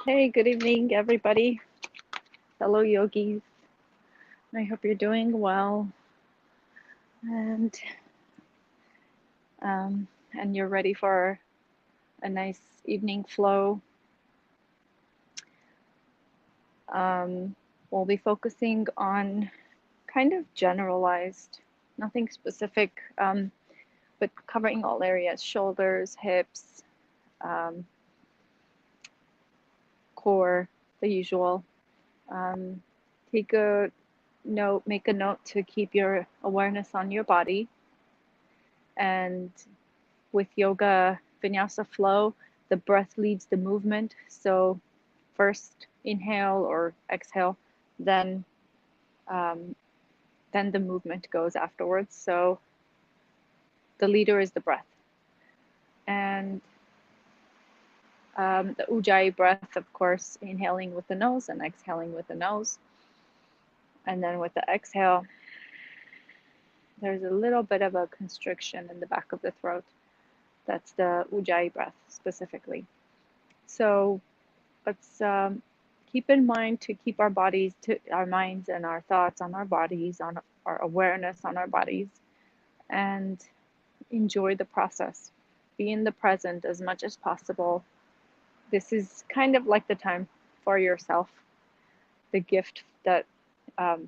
Hey, good evening, everybody, fellow yogis. I hope you're doing well and um, and you're ready for a nice evening flow. Um, we'll be focusing on kind of generalized, nothing specific, but covering all areas: shoulders, hips, um, core, the usual. Um, take a note, make a note to keep your awareness on your body. And with yoga vinyasa flow, the breath leads the movement. So first inhale or exhale, then um, then the movement goes afterwards. So the leader is the breath. And the ujjayi breath, of course, inhaling with the nose and exhaling with the nose. And then with the exhale, there's a little bit of a constriction in the back of the throat. That's the ujjayi breath specifically. So let's keep in mind to keep our bodies, to our minds and our thoughts on our bodies, on our awareness on our bodies, and enjoy the process. Be in the present as much as possible. This is kind of like the time for yourself, the gift that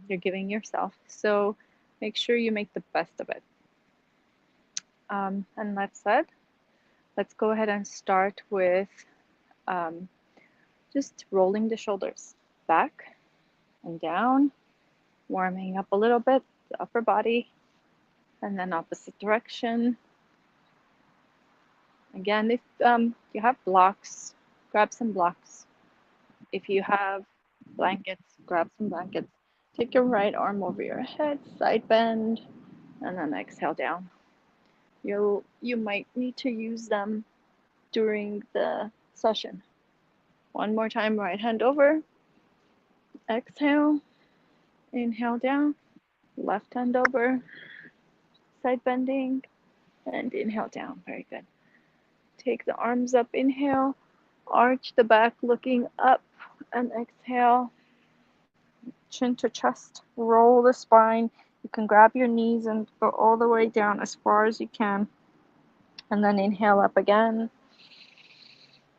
you're giving yourself. So make sure you make the best of it. And that said, let's go ahead and start with um, just rolling the shoulders back and down, warming up a little bit, the upper body, and then opposite direction. Again, if you have blocks, grab some blocks. If you have blankets, grab some blankets. Take your right arm over your head, side bend, and then exhale down. You might need to use them during the session. One more time, right hand over, exhale, inhale down, left hand over, side bending, and inhale down. Very good. Take the arms up, inhale, arch the back looking up, and exhale, chin to chest, roll the spine. You can grab your knees and go all the way down as far as you can. And then inhale up again.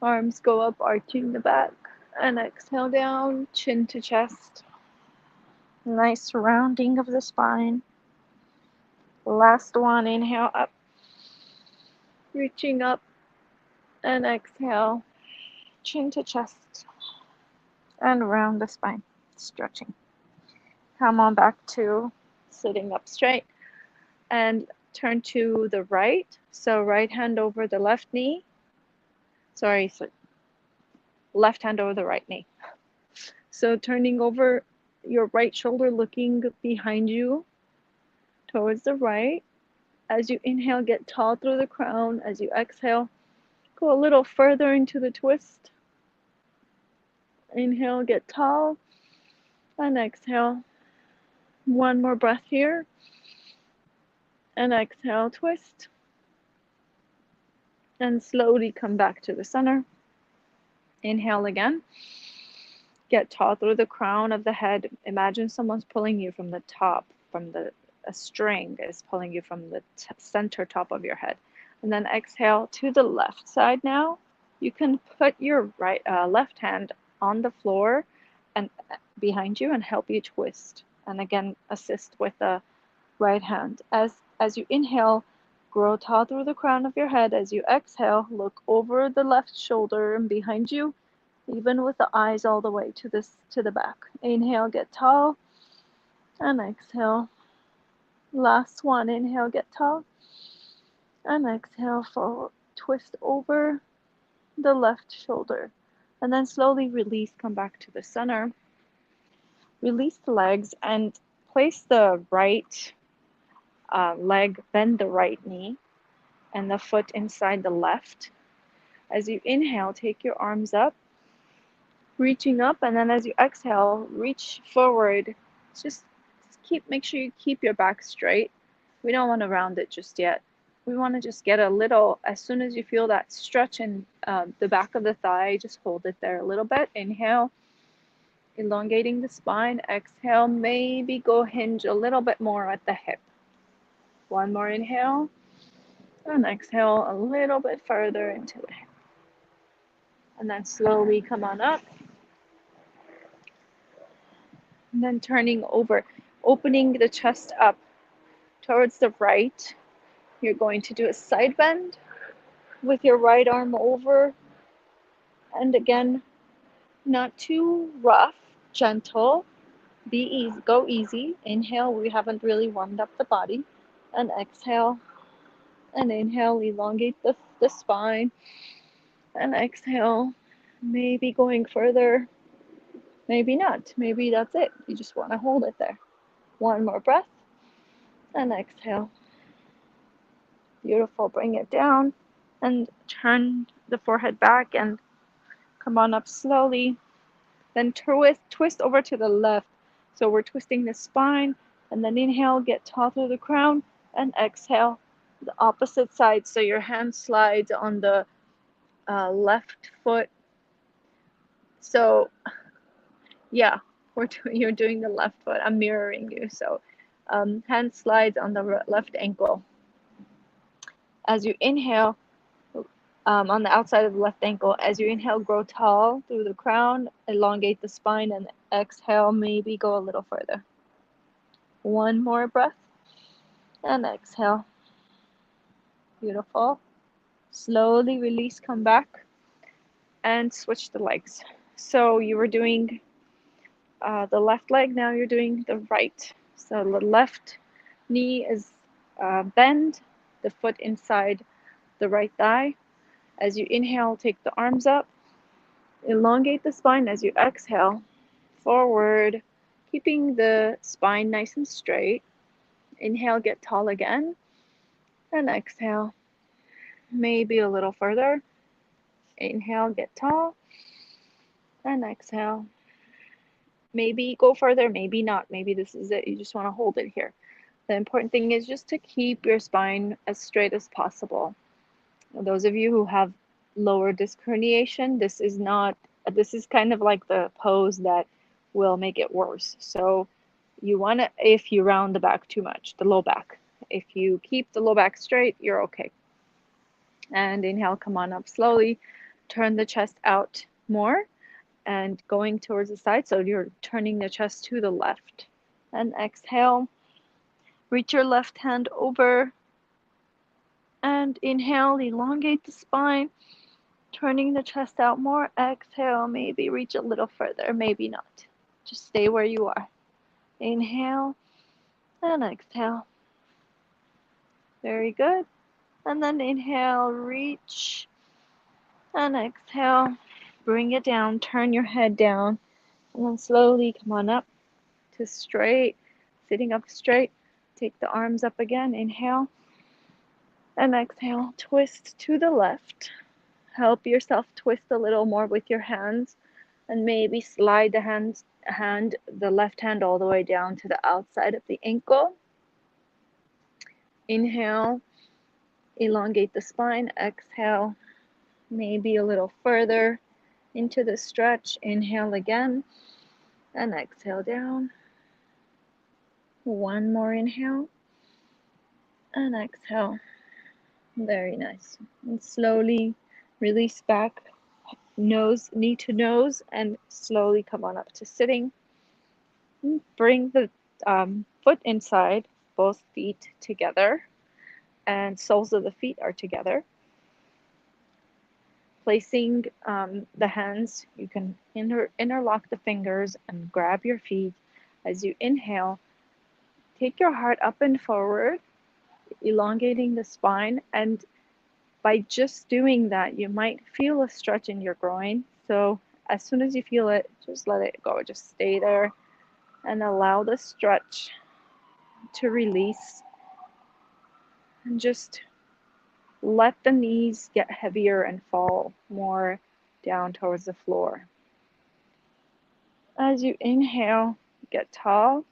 Arms go up, arching the back, and exhale down, chin to chest. Nice rounding of the spine. Last one, inhale up, reaching up, and exhale, chin to chest, and round the spine, stretching. Come on back to sitting up straight and turn to the right. So right hand over the left knee. Sorry, so left hand over the right knee. So turning over your right shoulder, looking behind you towards the right. As you inhale, get tall through the crown. As you exhale, go a little further into the twist. Inhale, get tall, and exhale. One more breath here. And exhale, twist. And slowly come back to the center. Inhale again. Get tall through the crown of the head. Imagine someone's pulling you from the top, a string is pulling you from the center top of your head. And then exhale to the left side now. You can put your left hand on the floor and behind you and help you twist. And again, assist with the right hand. As you inhale, grow tall through the crown of your head. As you exhale, look over the left shoulder and behind you, even with the eyes all the way to the back. Inhale, get tall, and exhale. Last one, inhale, get tall, and exhale, forward, twist over the left shoulder. And then slowly release, come back to the center. Release the legs and place the right leg, bend the right knee, and the foot inside the left. As you inhale, take your arms up, reaching up, and then as you exhale, reach forward. Just make sure you keep your back straight. We don't want to round it just yet. we want to just get a little, as soon as you feel that stretch in the back of the thigh, just hold it there a little bit. Inhale, elongating the spine. Exhale, maybe go hinge a little bit more at the hip. One more inhale, and exhale a little bit further into the hip. And then slowly come on up. And then turning over, opening the chest up towards the right. You're going to do a side bend with your right arm over. And again, not too rough, gentle. Be easy, go easy. Inhale, we haven't really warmed up the body. And exhale. And inhale, elongate the spine. And exhale, maybe going further, maybe not. Maybe that's it. You just want to hold it there. One more breath. And exhale. Beautiful. Bring it down and turn the forehead back and come on up slowly. Then twist over to the left. So we're twisting the spine, and then inhale, get tall through the crown, and exhale, the opposite side. So your hand slides on the left foot. So yeah, you're doing the left foot. I'm mirroring you. So hand slides on the left ankle. As you inhale, on the outside of the left ankle. As you inhale, grow tall through the crown, elongate the spine, and exhale, maybe go a little further. One more breath, and exhale. Beautiful. Slowly release, come back, and switch the legs. So you were doing the left leg, now you're doing the right. So the left knee is bend, the foot inside the right thigh. As you inhale, take the arms up, elongate the spine. As you exhale, forward, keeping the spine nice and straight. Inhale, get tall again, and exhale, maybe a little further. Inhale, get tall, and exhale. Maybe go further, maybe not. Maybe this is it. You just want to hold it here. The important thing is just to keep your spine as straight as possible. Those of you who have lower disc herniation, this is kind of like the pose that will make it worse. So you want to, if you round the back too much, the low back. If you keep the low back straight, you're okay. And inhale, come on up slowly. Turn the chest out more and going towards the side. So you're turning the chest to the left. And exhale. Reach your left hand over. And inhale, elongate the spine. Turning the chest out more. Exhale, maybe reach a little further, maybe not. Just stay where you are. Inhale and exhale. Very good. And then inhale, reach, and exhale. Bring it down, turn your head down, and then slowly come on up to straight, sitting up straight. Take the arms up again, inhale, and exhale. Twist to the left. Help yourself twist a little more with your hands, and maybe slide the left hand all the way down to the outside of the ankle. Inhale, elongate the spine. Exhale, maybe a little further into the stretch. Inhale again, and exhale down. One more inhale, and exhale. Very nice. And slowly release back, knee to nose, and slowly come on up to sitting. Bring the foot inside, both feet together, and soles of the feet are together. Placing the hands, you can interlock the fingers and grab your feet. As you inhale, take your heart up and forward, elongating the spine. And by just doing that, you might feel a stretch in your groin. So as soon as you feel it, just let it go. Just stay there and allow the stretch to release. And just let the knees get heavier and fall more down towards the floor. As you inhale, get tall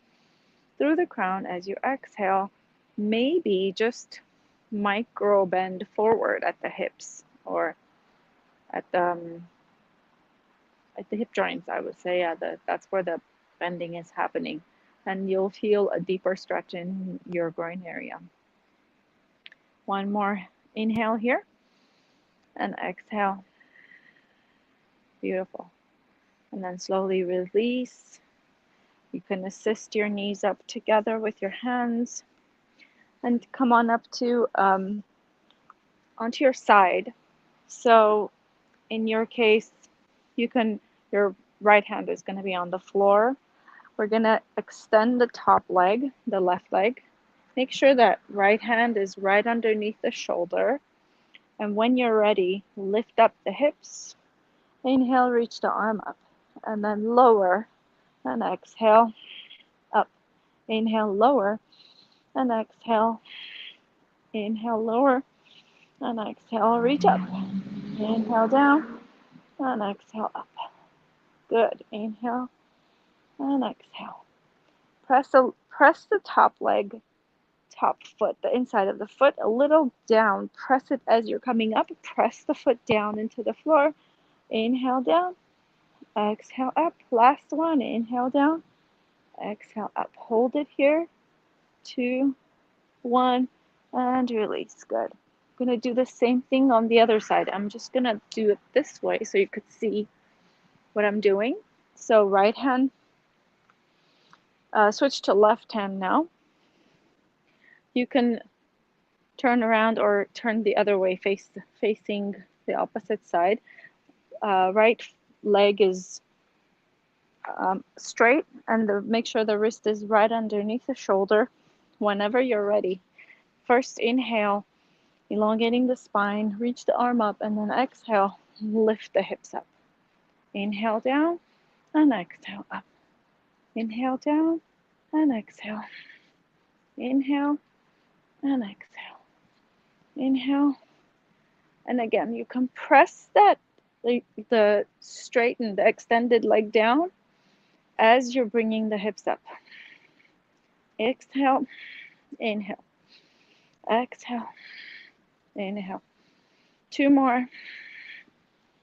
through the crown. As you exhale, maybe just micro bend forward at the hips, or at the hip joints, I would say. Yeah, that's where the bending is happening. And you'll feel a deeper stretch in your groin area. One more inhale here, and exhale. Beautiful. And then slowly release. You can assist your knees up together with your hands and come on up to onto your side. So in your case, your right hand is going to be on the floor. We're going to extend the top leg, the left leg. Make sure that right hand is right underneath the shoulder. And when you're ready, lift up the hips. Inhale, reach the arm up. And then lower and exhale, up. Inhale, lower and exhale. Inhale, lower and exhale, reach up. Inhale, down and exhale, up. Good. Inhale and exhale. Press the top leg, top foot, the inside of the foot a little down. Press it as you're coming up. Press the foot down into the floor. Inhale, down. Exhale, up. Last one. Inhale, down. Exhale, up. Hold it here. 2, 1, and release. Good. I'm going to do the same thing on the other side. I'm just going to do it this way so you could see what I'm doing. So right hand, switch to left hand now. You can turn around or turn the other way, facing the opposite side. Right leg is straight, and make sure the wrist is right underneath the shoulder whenever you're ready. First inhale, elongating the spine, reach the arm up, and then exhale, lift the hips up. Inhale down and exhale up. Inhale down and exhale. Inhale and exhale. Inhale. And again, you compress the straightened, extended leg down as you're bringing the hips up. Exhale, inhale. Exhale, inhale. 2 more.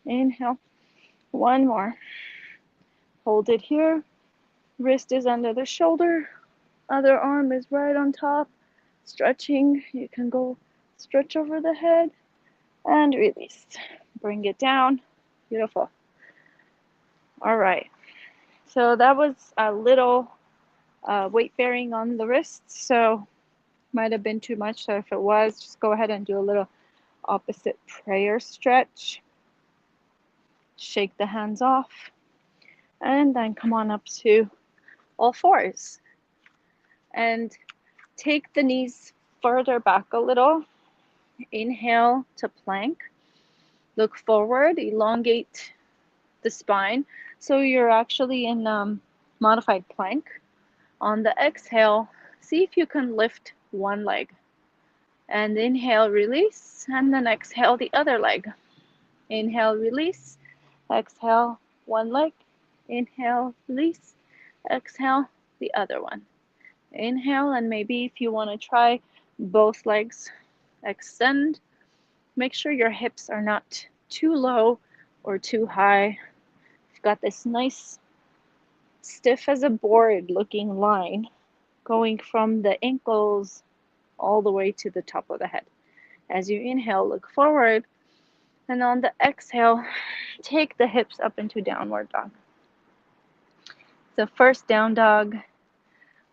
Inhale. 1 more. Hold it here. Wrist is under the shoulder. Other arm is right on top. Stretching. You can go stretch over the head and release. Bring it down. Beautiful. All right. So that was a little weight bearing on the wrists. So might have been too much. So if it was, just go ahead and do a little opposite prayer stretch. Shake the hands off. And then come on up to all fours. And take the knees further back a little. Inhale to plank. Look forward, elongate the spine. So you're actually in modified plank. On the exhale, see if you can lift one leg. And inhale, release. And then exhale the other leg. Inhale, release. Exhale, one leg. Inhale, release. Exhale, the other one. Inhale, and maybe if you want to try both legs, extend. Make sure your hips are not too low or too high. You've got this nice stiff as a board looking line going from the ankles all the way to the top of the head. As you inhale, look forward, and on the exhale, take the hips up into downward dog. So first down dog,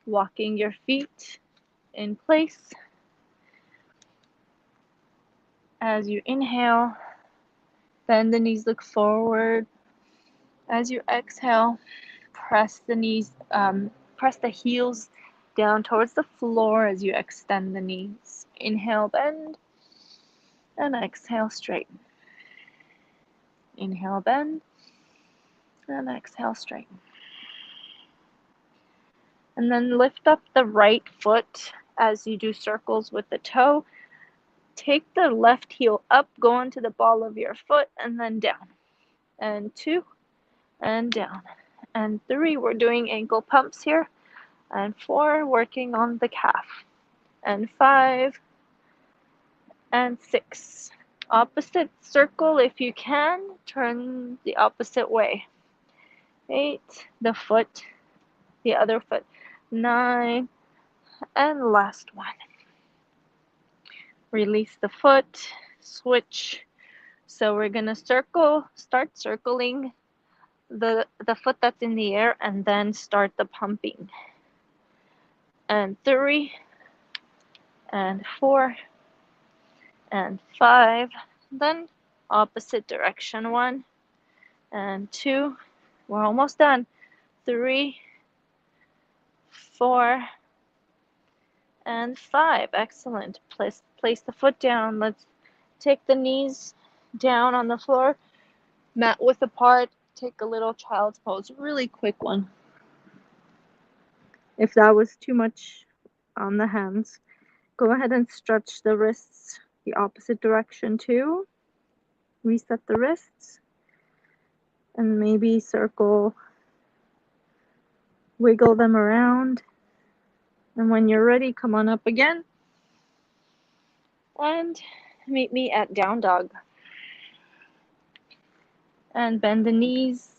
walking your feet in place. As you inhale, bend the knees, look forward. As you exhale, press the knees, press the heels down towards the floor as you extend the knees. Inhale, bend, and exhale, straighten. Inhale, bend, and exhale, straighten. And then lift up the right foot as you do circles with the toe. Take the left heel up, go onto the ball of your foot, and then down. And 2, and down. And 3, we're doing ankle pumps here. And 4, working on the calf. And 5, and 6. Opposite circle if you can, turn the opposite way. 8, the foot, the other foot. 9, and last one. Release the foot, switch. So we're gonna start circling the foot that's in the air, and then start the pumping. And 3, and 4, and 5. Then opposite direction. 1 and 2. We're almost done. 3, 4, and 5. Excellent. Place the foot down. Let's take the knees down on the floor, mat width apart. Take a little child's pose, really quick one. If that was too much on the hands, go ahead and stretch the wrists the opposite direction too. Reset the wrists and maybe circle, wiggle them around. And when you're ready, come on up again and meet me at down dog. And bend the knees.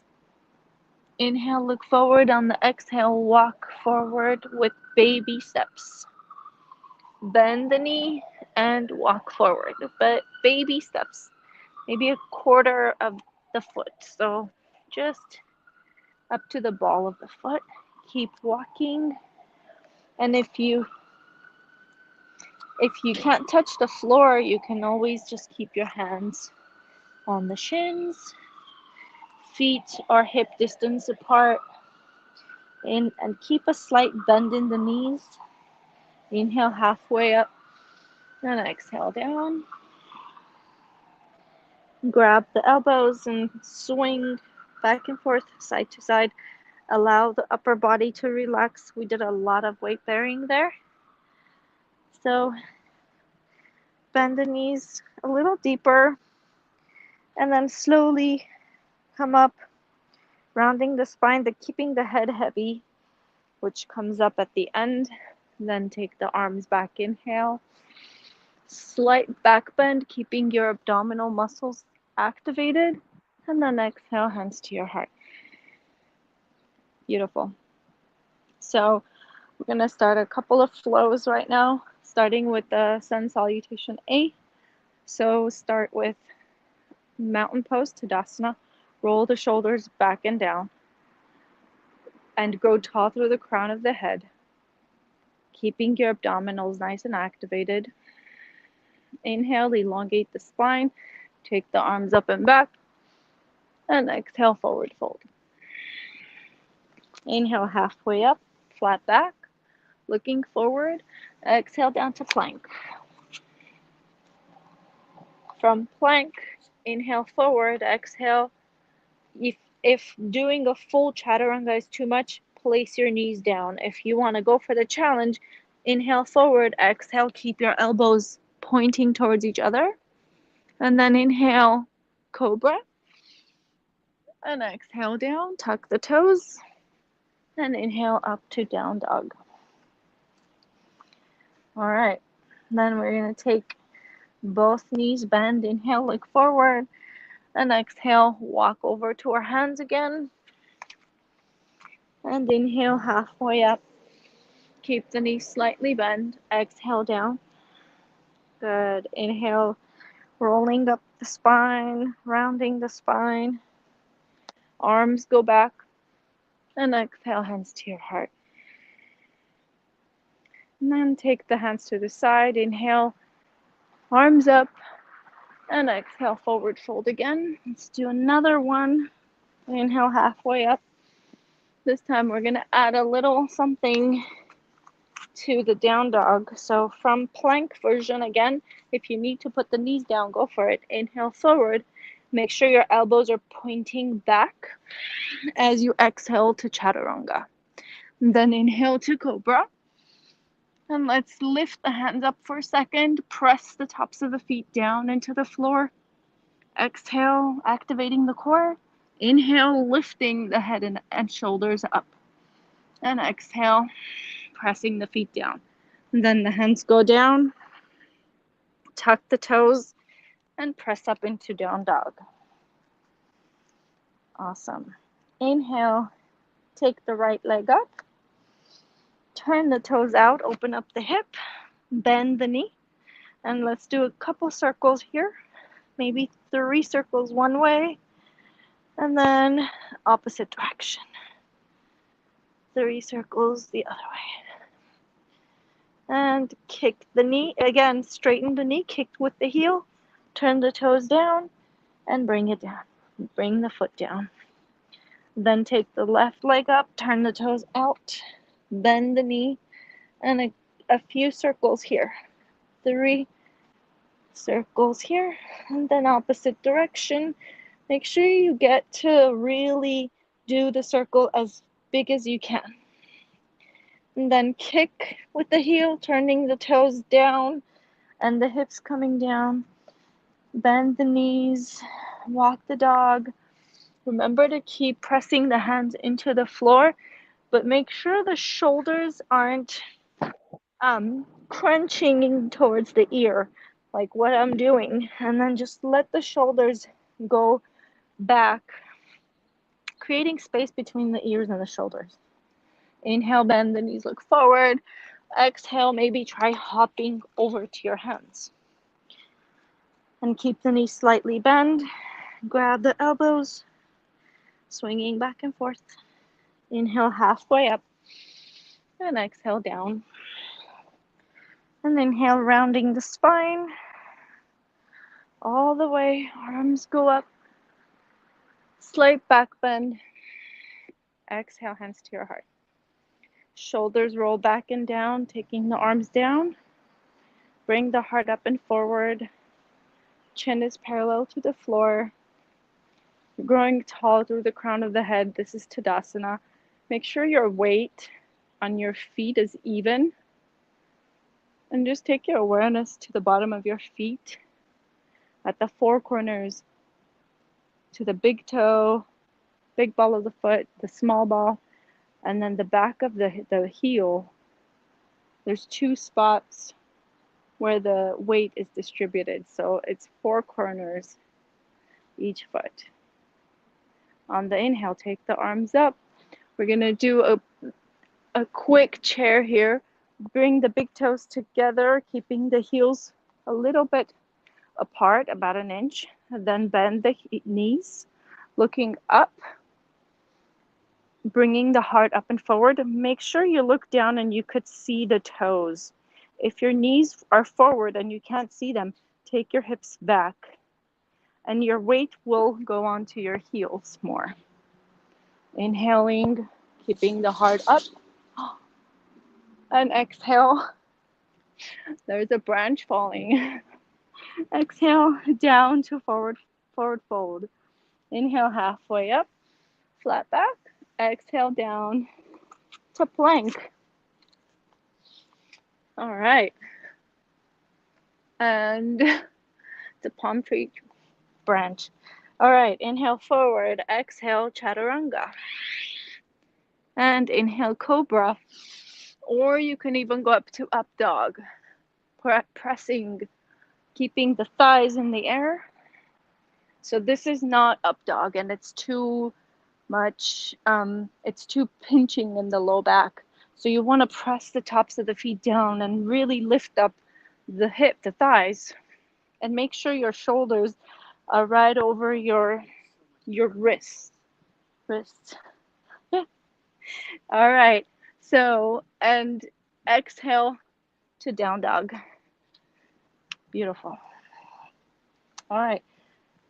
Inhale, look forward. On the exhale, walk forward with baby steps. Bend the knee and walk forward, but baby steps, maybe a quarter of the foot. So just up to the ball of the foot. Keep walking. And if you can't touch the floor, you can always just keep your hands on the shins. Feet are hip distance apart. And keep a slight bend in the knees. Inhale halfway up and exhale down. Grab the elbows and swing back and forth, side to side. Allow the upper body to relax. We did a lot of weight bearing there. So bend the knees a little deeper and then slowly come up, rounding the spine, but keeping the head heavy, which comes up at the end. Then take the arms back. Inhale. Slight back bend, keeping your abdominal muscles activated. And then exhale, hands to your heart. Beautiful. So we're going to start a couple of flows right now, starting with the Sun Salutation A. So start with mountain pose, Tadasana. Roll the shoulders back and down. And grow tall through the crown of the head, keeping your abdominals nice and activated. Inhale, elongate the spine. Take the arms up and back. And exhale, forward fold. Inhale, halfway up, flat back, looking forward. Exhale, down to plank. From plank, inhale forward, exhale. If doing a full chaturanga is too much, place your knees down. If you want to go for the challenge, inhale forward, exhale, keep your elbows pointing towards each other. And then inhale, cobra. And exhale down, tuck the toes. And inhale up to down dog. All right, then we're going to take both knees, bend, inhale, look forward. And exhale, walk over to our hands again. And inhale, halfway up. Keep the knees slightly bent. Exhale down. Good. Inhale, rolling up the spine, rounding the spine. Arms go back. And exhale, hands to your heart. And then take the hands to the side. Inhale, arms up. And exhale, forward fold again. Let's do another one. Inhale, halfway up. This time we're going to add a little something to the down dog. So from plank version again, if you need to put the knees down, go for it. Inhale forward. Make sure your elbows are pointing back as you exhale to chaturanga. And then inhale to cobra. And let's lift the hands up for a second. Press the tops of the feet down into the floor. Exhale, activating the core. Inhale, lifting the head and shoulders up. And exhale, pressing the feet down. And then the hands go down. Tuck the toes and press up into down dog. Awesome. Inhale, take the right leg up. Turn the toes out, open up the hip, bend the knee, and let's do a couple circles here. Maybe 3 circles one way, and then opposite direction. 3 circles the other way. And kick the knee. Again, straighten the knee, kick with the heel. Turn the toes down and bring it down. Bring the foot down. Then take the left leg up, turn the toes out, bend the knee, and a few circles here. 3 circles here, and then opposite direction. Make sure you get to really do the circle as big as you can. And then kick with the heel, turning the toes down and the hips coming down. Bend the knees, walk the dog. Remember to keep pressing the hands into the floor, but make sure the shoulders aren't crunching towards the ear, like what I'm doing. And then just let the shoulders go back, creating space between the ears and the shoulders. Inhale, bend the knees, look forward. Exhale, maybe try hopping over to your hands. And keep the knees slightly bent. Grab the elbows, swinging back and forth. Inhale, halfway up. And exhale, down. And inhale, rounding the spine. All the way, arms go up. Slight back bend. Exhale, hands to your heart. Shoulders roll back and down, taking the arms down. Bring the heart up and forward. Chin is parallel to the floor. You're growing tall through the crown of the head. This is Tadasana. Make sure your weight on your feet is even. And just take your awareness to the bottom of your feet, at the 4 corners, to the big toe, big ball of the foot, the small ball, and then the back of the heel. There's 2 spots where the weight is distributed. So it's 4 corners each foot. On the inhale, take the arms up. We're going to do a quick chair here. Bring the big toes together, keeping the heels a little bit apart, about 1 inch. And then bend the knees, looking up, bringing the heart up and forward. Make sure you look down and you could see the toes. If your knees are forward and you can't see them, take your hips back, and your weight will go onto your heels more. Inhaling, keeping the heart up, and exhale. There's a branch falling. Exhale, down to forward fold. Inhale, halfway up, flat back. Exhale, down to plank. All right. And the palm tree branch. All right, inhale forward, exhale chaturanga. And inhale cobra. Or you can even go up to up dog. Pressing, keeping the thighs in the air. So this is not up dog, and it's too much, it's too pinching in the low back. So you want to press the tops of the feet down and really lift up the hip, the thighs, and make sure your shoulders are right over your wrists. All right. So, and exhale to down dog. Beautiful. All right.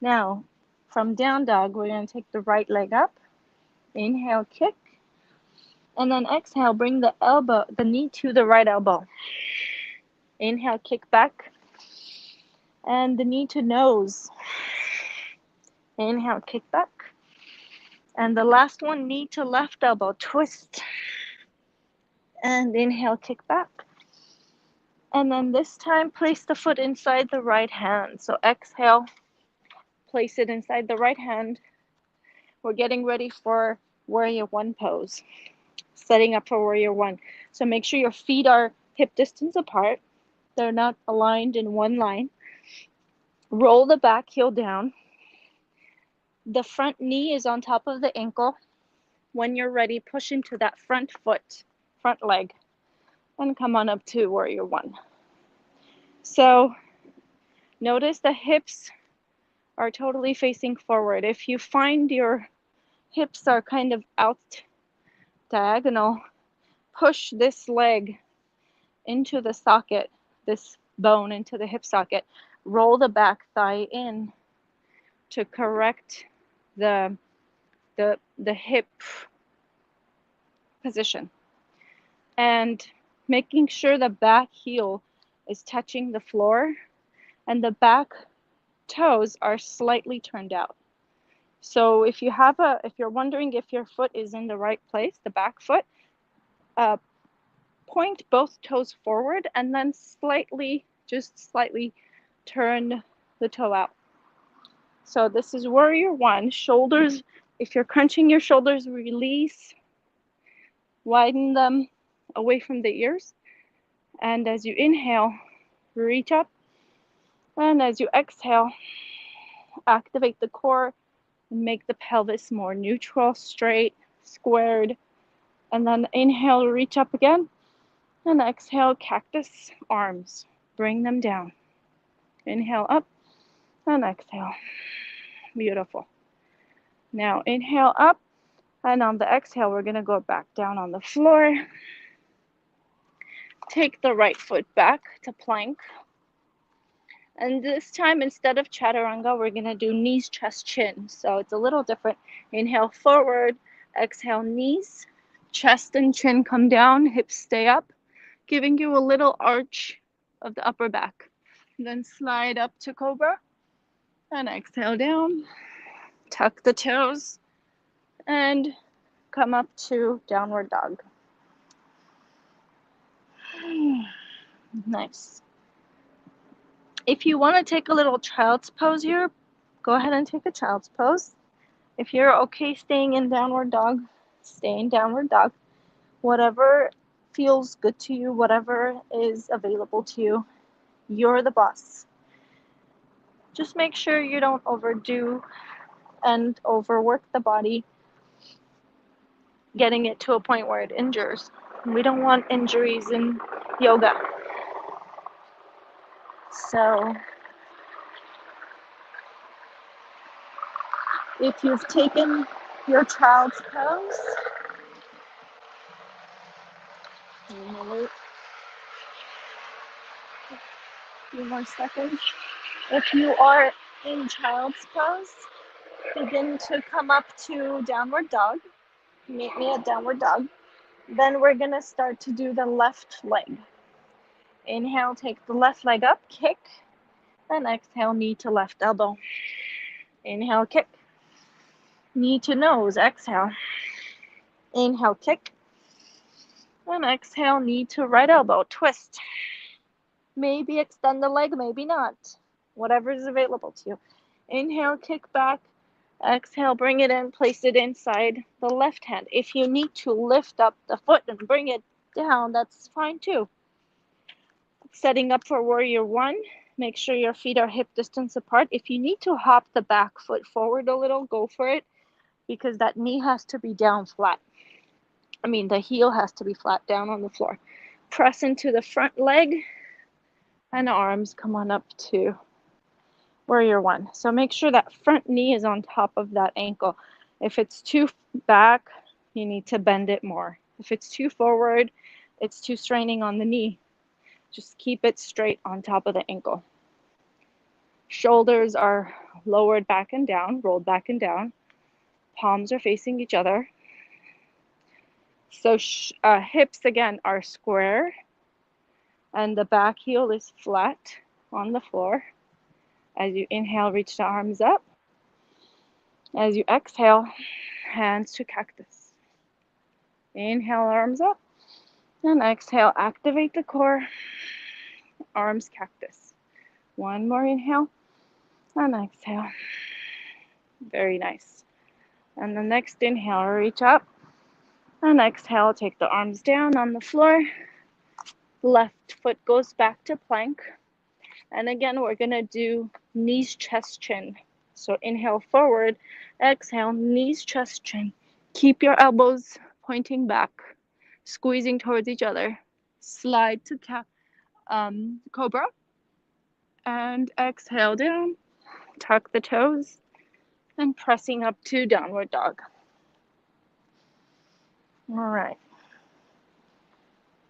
Now, from down dog, we're going to take the right leg up. Inhale, kick. And then exhale, bring the knee to the right elbow. Inhale, kick back. And the knee to nose. Inhale, kick back. And the last one, knee to left elbow, twist. And inhale, kick back. And then this time, place the foot inside the right hand. So exhale, place it inside the right hand. We're getting ready for warrior 1 pose. Setting up for warrior 1. So make sure your feet are hip distance apart. They're not aligned in one line. Roll the back heel down. The front knee is on top of the ankle. When you're ready, push into that front foot, front leg, and come on up to warrior one. So notice the hips are totally facing forward. If you find your hips are kind of out diagonal, push this leg into the socket, this bone into the hip socket. Roll the back thigh in to correct the hip position. And making sure the back heel is touching the floor and the back toes are slightly turned out. So if you're wondering if your foot is in the right place, the back foot, point both toes forward and then just slightly turn the toe out. So this is warrior one. Shoulders, if you're crunching your shoulders, release, widen them away from the ears. And as you inhale, reach up. And as you exhale, activate the core and make the pelvis more neutral, straight, squared. And then inhale, reach up again. And exhale, cactus arms. Bring them down. Inhale up and exhale. Beautiful. Now inhale up, and on the exhale, we're going to go back down on the floor. Take the right foot back to plank. And this time, instead of chaturanga, we're going to do knees, chest, chin. So it's a little different. Inhale forward, exhale knees, chest and chin come down, hips stay up, giving you a little arch of the upper back. Then slide up to cobra and exhale down. Tuck the toes and come up to downward dog. Nice. If you want to take a little child's pose here, go ahead and take a child's pose. If you're okay staying in downward dog, stay in downward dog. Whatever feels good to you, whatever is available to you, you're the boss. Just make sure you don't overdo and overwork the body, getting it to a point where it injures. We don't want injuries in yoga. So if you've taken your child's pose, wait a few more seconds. If you are in child's pose, begin to come up to downward dog. Meet me at downward dog. Then we're going to start to do the left leg. Inhale, take the left leg up, kick, and exhale, knee to left elbow. Inhale, kick, knee to nose, exhale. Inhale, kick, and exhale, knee to right elbow, twist. Maybe extend the leg, maybe not. Whatever is available to you. Inhale, kick back. Exhale, bring it in, place it inside the left hand. If you need to lift up the foot and bring it down, that's fine too. Setting up for warrior one, make sure your feet are hip distance apart. If you need to hop the back foot forward a little, go for it, because that knee has to be down flat. The heel has to be flat down on the floor. Press into the front leg, and arms come on up to warrior one. So make sure that front knee is on top of that ankle. If it's too back, you need to bend it more. If it's too forward, it's too straining on the knee. Just keep it straight on top of the ankle. Shoulders are lowered back and down, rolled back and down. Palms are facing each other. So hips again are square, and the back heel is flat on the floor. As you inhale, reach the arms up. As you exhale, hands to cactus. Inhale, arms up. And exhale, activate the core. Arms cactus. One more inhale. And exhale. Very nice. And the next inhale, reach up. And exhale, take the arms down on the floor. Left foot goes back to plank. And again, we're gonna do knees, chest, chin. So inhale forward, exhale, knees, chest, chin. Keep your elbows pointing back, squeezing towards each other. Slide to cobra, and exhale down. Tuck the toes, and pressing up to downward dog. All right.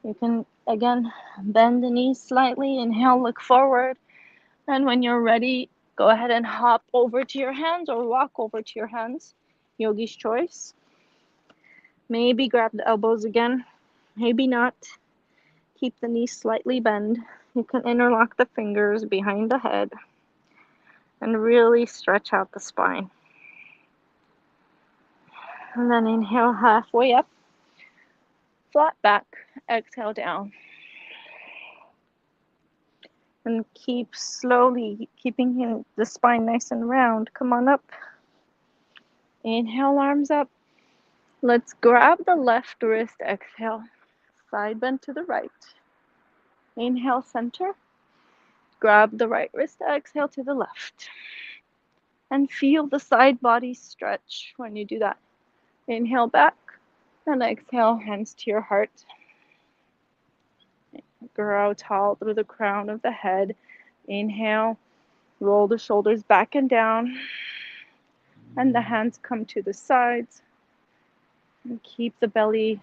You can, again, bend the knees slightly. Inhale, look forward. And when you're ready, go ahead and hop over to your hands or walk over to your hands. Yogi's choice. Maybe grab the elbows again. Maybe not. Keep the knees slightly bent. You can interlock the fingers behind the head and really stretch out the spine. And then inhale halfway up. Flat back. Exhale down. And keep slowly keeping the spine nice and round. Come on up. Inhale, arms up. Let's grab the left wrist. Exhale. Side bend to the right. Inhale, center. Grab the right wrist. Exhale to the left. And feel the side body stretch when you do that. Inhale back. And exhale, hands to your heart. Grow tall through the crown of the head. Inhale. Roll the shoulders back and down. And the hands come to the sides. And keep the belly,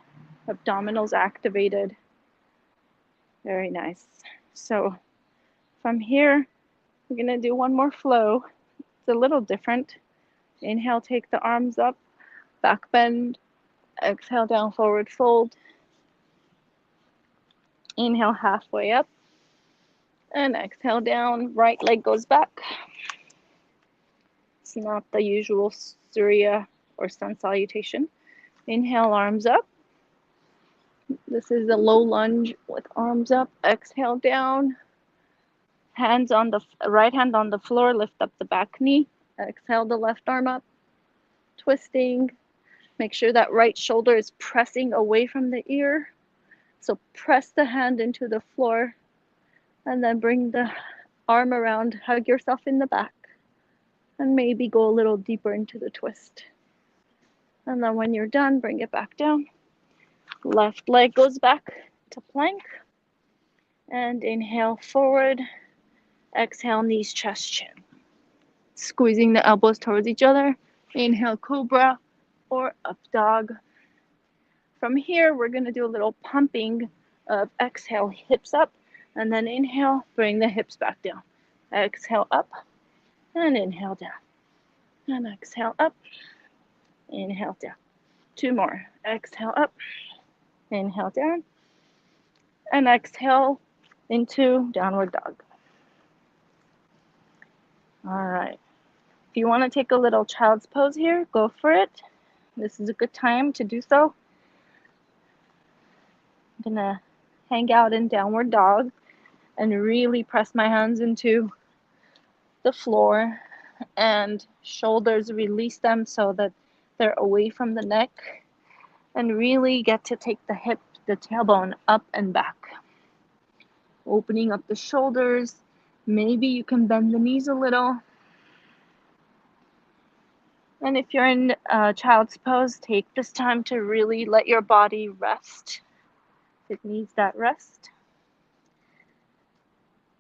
abdominals activated. Very nice. So from here, we're going to do one more flow. It's a little different. Inhale, take the arms up, back bend. Exhale, down, forward fold. Inhale, halfway up. And exhale down, right leg goes back. It's not the usual Surya or Sun Salutation. Inhale, arms up. This is a low lunge with arms up. Exhale down. Hands on the right hand on the floor, lift up the back knee. Exhale the left arm up. Twisting. Make sure that right shoulder is pressing away from the ear. So press the hand into the floor and then bring the arm around, hug yourself in the back, and maybe go a little deeper into the twist. And then when you're done, bring it back down. Left leg goes back to plank. And inhale forward. Exhale, knees, chest, chin. Squeezing the elbows towards each other. Inhale, cobra or up dog. From here, we're going to do a little pumping of exhale, hips up, and then inhale, bring the hips back down. Exhale up, and inhale down. And exhale up, inhale down. Two more. Exhale up, inhale down, and exhale into downward dog. All right. If you want to take a little child's pose here, go for it. This is a good time to do so. I'm gonna hang out in downward dog and really press my hands into the floor and shoulders, release them so that they're away from the neck, and really get to take the hip, the tailbone up and back. Opening up the shoulders. Maybe you can bend the knees a little. And if you're in child's pose, take this time to really let your body rest. It needs that rest.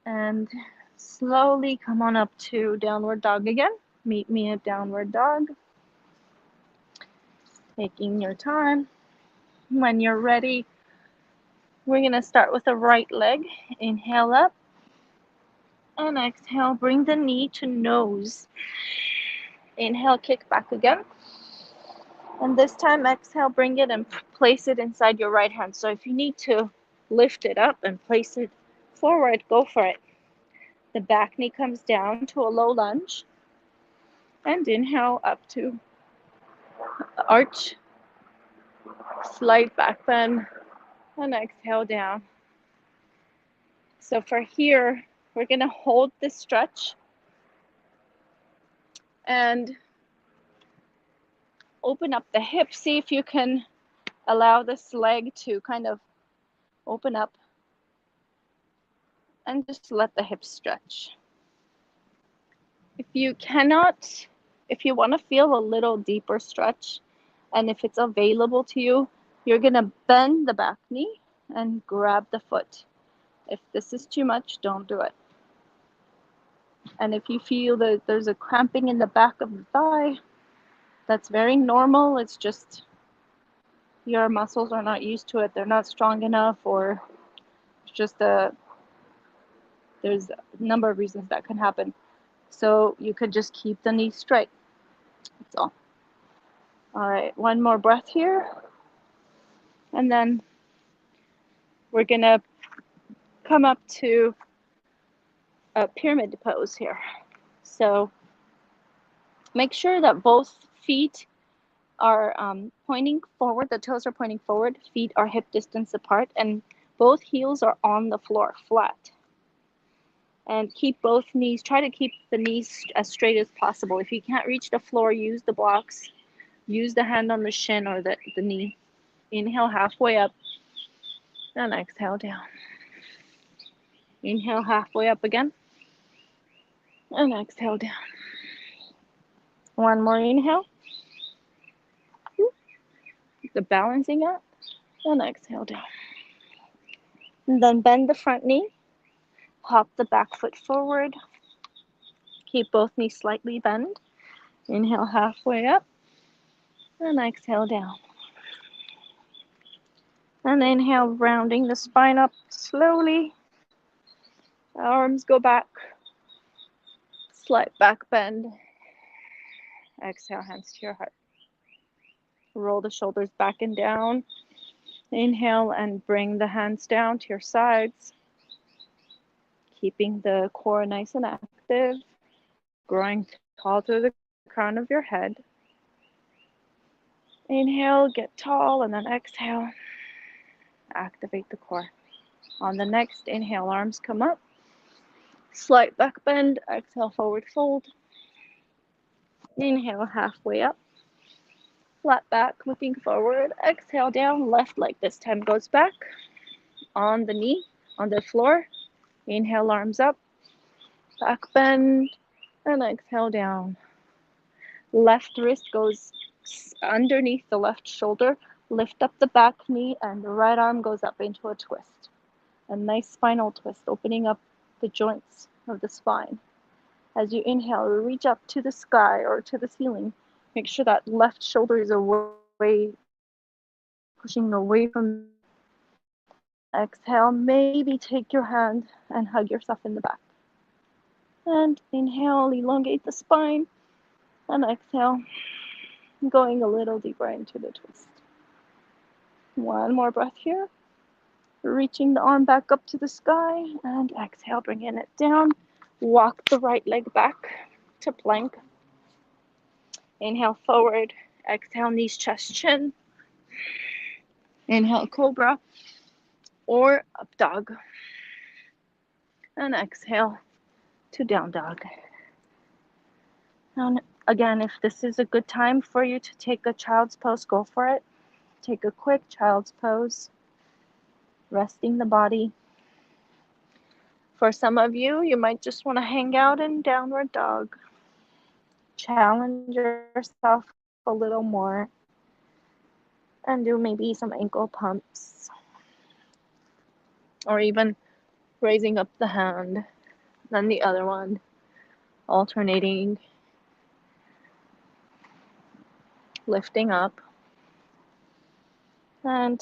And slowly come on up to downward dog again. Meet me at downward dog. Taking your time. When you're ready, we're going to start with the right leg. Inhale up. And exhale, bring the knee to nose. Inhale, kick back again. And this time, exhale, bring it and place it inside your right hand. So if you need to lift it up and place it forward, go for it. The back knee comes down to a low lunge. And inhale up to arch. Slight back bend. And exhale down. So for here, we're going to hold this stretch and open up the hips. See if you can allow this leg to kind of open up and just let the hips stretch. If you cannot, if you want to feel a little deeper stretch, and if it's available to you, you're going to bend the back knee and grab the foot. If this is too much, don't do it. And if you feel that there's a cramping in the back of the thigh, that's very normal. It's just your muscles are not used to it. They're not strong enough, or it's just there's a number of reasons that can happen. So you could just keep the knees straight. That's all. All right, one more breath here. And then we're gonna come up to a pyramid pose here. So make sure that both feet are pointing forward, the toes are pointing forward, feet are hip distance apart, and both heels are on the floor, flat. And keep both knees, try to keep the knees as straight as possible. If you can't reach the floor, use the blocks, use the hand on the shin or the knee. Inhale halfway up, and exhale down. Inhale halfway up again, and exhale down. One more inhale. The balancing out, and exhale down. And then bend the front knee, hop the back foot forward. Keep both knees slightly bent. Inhale halfway up, and exhale down. And inhale, rounding the spine up slowly. Arms go back. Slight back bend. Exhale, hands to your heart. Roll the shoulders back and down. Inhale and bring the hands down to your sides. Keeping the core nice and active. Growing tall through the crown of your head. Inhale, get tall, and then exhale. Activate the core. On the next inhale, arms come up. Slight back bend. Exhale, forward fold. Inhale, halfway up. Flat back, looking forward. Exhale down. Left leg this time goes back. On the knee, on the floor. Inhale, arms up. Back bend. And exhale down. Left wrist goes underneath the left shoulder. Lift up the back knee, and the right arm goes up into a twist. A nice spinal twist, opening up the joints of the spine. As you inhale, reach up to the sky or to the ceiling. Make sure that left shoulder is away, pushing away from. Exhale, maybe take your hand and hug yourself in the back. And inhale, elongate the spine. And exhale, going a little deeper into the twist. One more breath here. Reaching the arm back up to the sky. And exhale, bringing it down. Walk the right leg back to plank. Inhale, forward. Exhale, knees, chest, chin. Inhale, cobra or up dog. And exhale to down dog. And again, if this is a good time for you to take a child's pose, go for it. Take a quick child's pose, resting the body. For some of you, you might just want to hang out in downward dog. Challenge yourself a little more and do maybe some ankle pumps, or even raising up the hand, then the other one, alternating, lifting up. And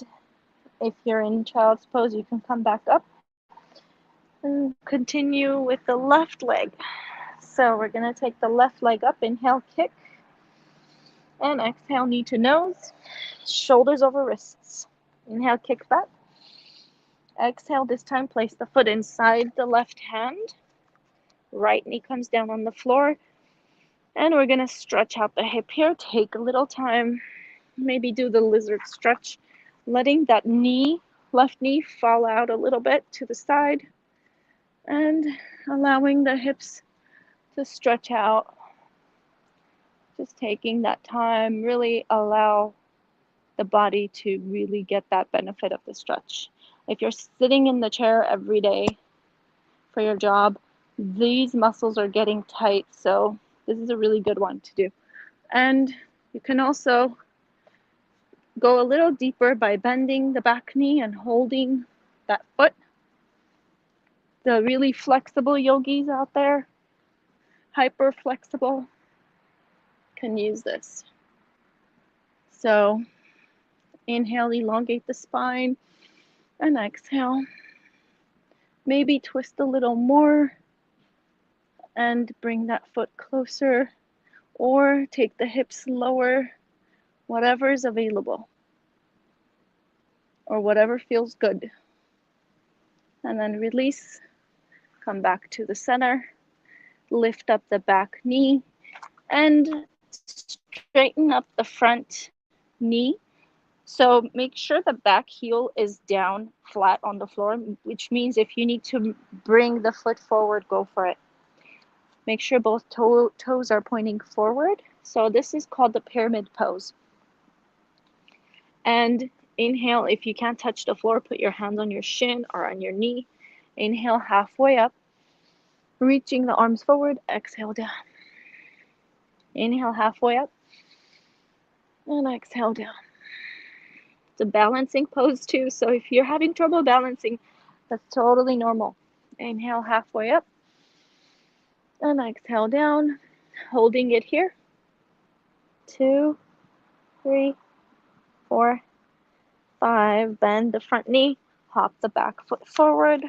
if you're in child's pose, you can come back up and continue with the left leg. So we're going to take the left leg up. Inhale, kick. And exhale, knee to nose. Shoulders over wrists. Inhale, kick back. Exhale, this time place the foot inside the left hand. Right knee comes down on the floor. And we're going to stretch out the hip here. Take a little time. Maybe do the lizard stretch. Letting that knee, left knee, fall out a little bit to the side. And allowing the hips to stretch out. Just taking that time, really allow the body to really get that benefit of the stretch. If you're sitting in the chair every day, for your job, these muscles are getting tight. So this is a really good one to do. And you can also go a little deeper by bending the back knee and holding that foot. The really flexible yogis out there, hyper flexible, can use this. So inhale, elongate the spine, and exhale. Maybe twist a little more and bring that foot closer, or take the hips lower, whatever is available, or whatever feels good. And then release, come back to the center, lift up the back knee, and straighten up the front knee. So make sure the back heel is down flat on the floor, which means if you need to bring the foot forward, go for it. Make sure both toes are pointing forward. So this is called the pyramid pose. And inhale, if you can't touch the floor, put your hands on your shin or on your knee. Inhale halfway up, reaching the arms forward, exhale down. Inhale halfway up, and exhale down. It's a balancing pose too, so if you're having trouble balancing, that's totally normal. Inhale halfway up, and exhale down, holding it here. 2, 3, 4, 5. Bend the front knee, hop the back foot forward.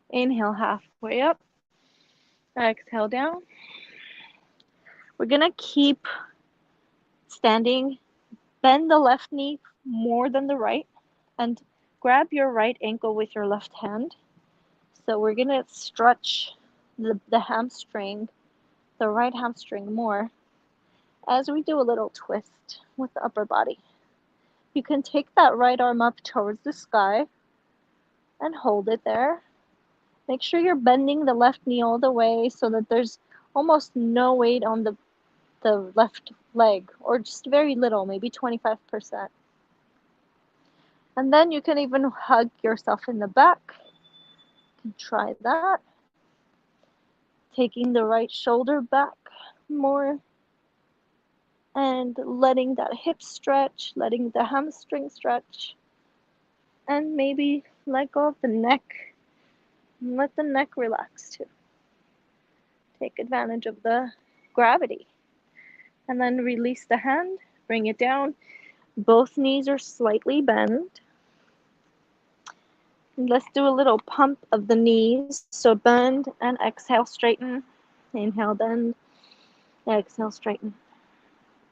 Inhale halfway up, exhale down. We're gonna keep standing. Bend the left knee more than the right, and grab your right ankle with your left hand. So we're gonna stretch the hamstring, the right hamstring more, as we do a little twist with the upper body. You can take that right arm up towards the sky and hold it there. Make sure you're bending the left knee all the way so that there's almost no weight on the left leg, or just very little, maybe 25%. And then you can even hug yourself in the back. You can try that. Taking the right shoulder back more and letting that hip stretch, letting the hamstring stretch, and maybe let go of the neck and let the neck relax too. Take advantage of the gravity. And then release the hand, bring it down. Both knees are slightly bent. And let's do a little pump of the knees. So bend and exhale, straighten. Inhale, bend. Exhale, straighten.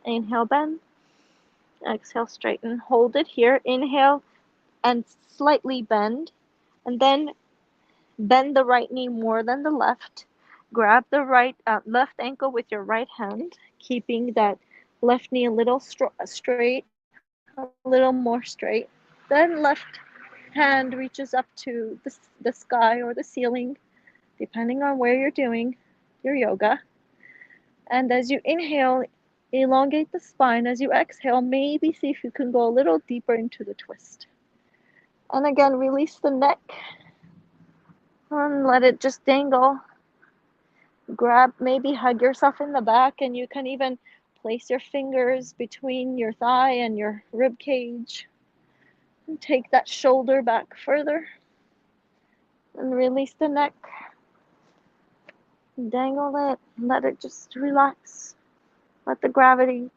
Inhale, bend. Exhale, straighten. Hold it here. Inhale and slightly bend. And then bend the right knee more than the left. Grab the left ankle with your right hand, keeping that left knee a little straight, a little more straight. Then left hand reaches up to the sky or the ceiling, depending on where you're doing your yoga. And as you inhale, elongate the spine. As you exhale, maybe see if you can go a little deeper into the twist. And again, release the neck and let it just dangle. Grab, maybe hug yourself in the back, and you can even place your fingers between your thigh and your rib cage. And take that shoulder back further and release the neck. Dangle it, let it just relax. Let the gravity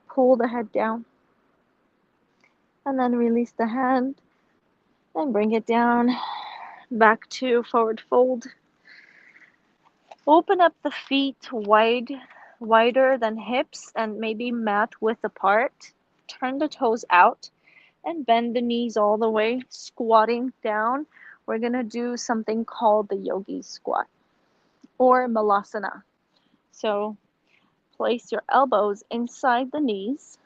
pull the head down. And then release the hand and bring it down back to forward fold. Open up the feet wider than hips and maybe mat width apart. Turn the toes out and bend the knees all the way, squatting down. We're gonna do something called the yogi squat or malasana. So place your elbows inside the knees,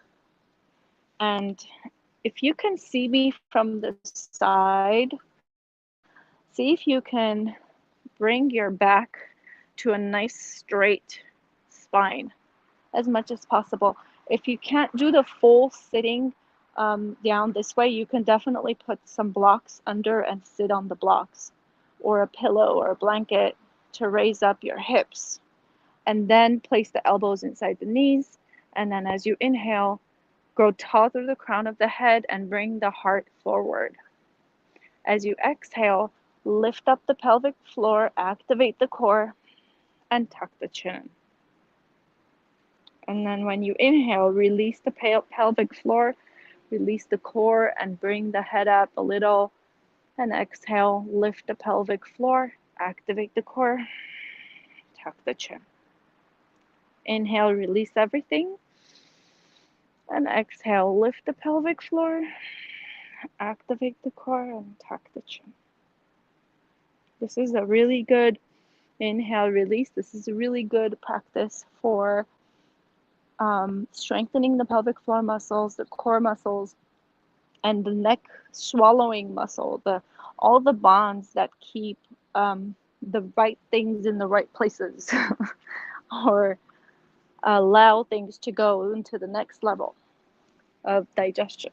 and if you can see me from the side, see if you can bring your back to a nice straight spine as much as possible. If you can't do the full sitting down this way, you can definitely put some blocks under and sit on the blocks. or a pillow or a blanket to raise up your hips. And then place the elbows inside the knees. And then as you inhale, grow tall through the crown of the head and bring the heart forward. As you exhale, lift up the pelvic floor, activate the core, and tuck the chin. And then when you inhale, release the pelvic floor, release the core, and bring the head up a little. And exhale, lift the pelvic floor, activate the core, tuck the chin. Inhale, release everything. And exhale, lift the pelvic floor, activate the core, and tuck the chin. This is a really good inhale, release. This is a really good practice for strengthening the pelvic floor muscles, the core muscles, and the neck swallowing muscle, all the bonds that keep the right things in the right places or allow things to go into the next level of digestion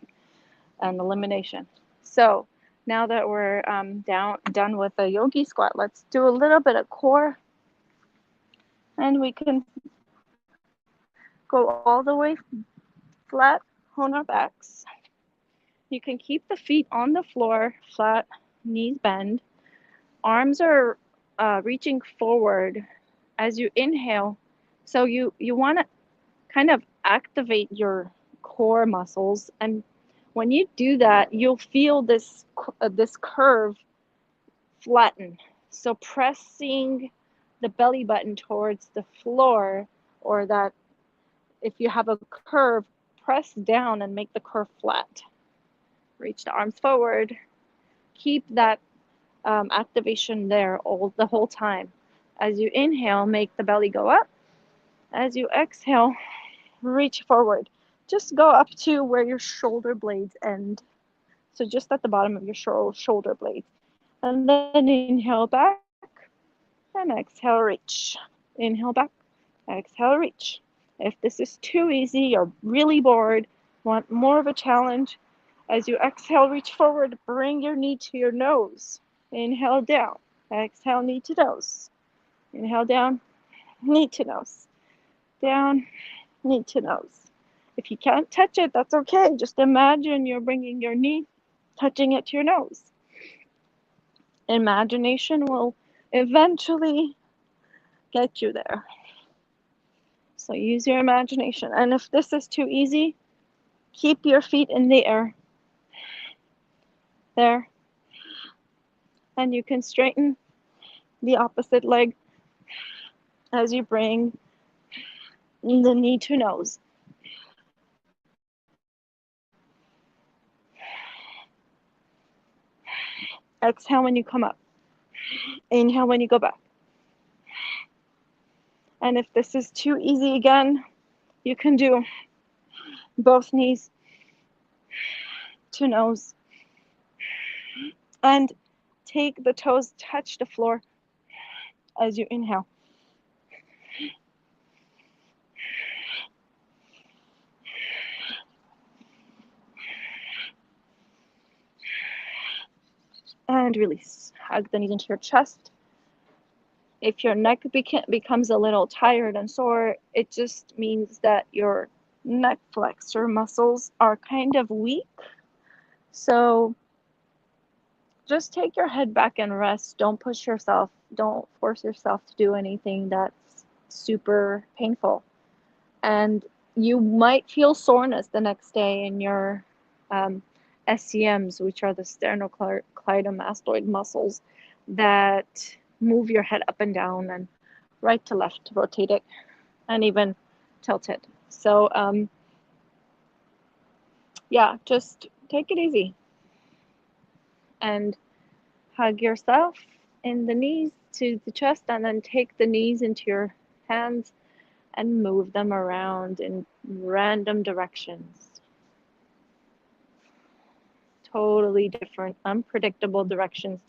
and elimination. So now that we're done with the yogi squat, let's do a little bit of core, and we can go all the way flat on our backs. You can keep the feet on the floor, flat, knees bend. Arms are reaching forward as you inhale. So you want to kind of activate your core muscles, and when you do that, you'll feel this curve flatten. So pressing the belly button towards the floor, or that if you have a curve, press down and make the curve flat. Reach the arms forward. Keep that activation there the whole time. As you inhale, make the belly go up. As you exhale, reach forward. Just go up to where your shoulder blades end. So just at the bottom of your shoulder blades. And then inhale back and exhale, reach. Inhale back, exhale, reach. If this is too easy, you're really bored, want more of a challenge, as you exhale, reach forward, bring your knee to your nose. Inhale down, exhale, knee to nose. Inhale down, knee to nose. Down, knee to nose. If you can't touch it, that's okay. Just imagine you're bringing your knee, touching it to your nose. Imagination will eventually get you there. So use your imagination. And if this is too easy, keep your feet in the air. There. And you can straighten the opposite leg as you bring the knee to nose. Exhale when you come up. Inhale when you go back. And if this is too easy again, you can do both knees to nose. And take the toes, touch the floor as you inhale. And release. Hug the knees into your chest. If your neck becomes a little tired and sore, it just means that your neck flexor muscles are kind of weak. So just take your head back and rest. Don't push yourself. Don't force yourself to do anything that's super painful. And you might feel soreness the next day in your SCMs, which are the sternocleidomastoid muscles that move your head up and down and right to left, rotate it, and even tilt it. So yeah, just take it easy and hug yourself in the knees to the chest, and then take the knees into your hands and move them around in random directions. Totally different, unpredictable directions,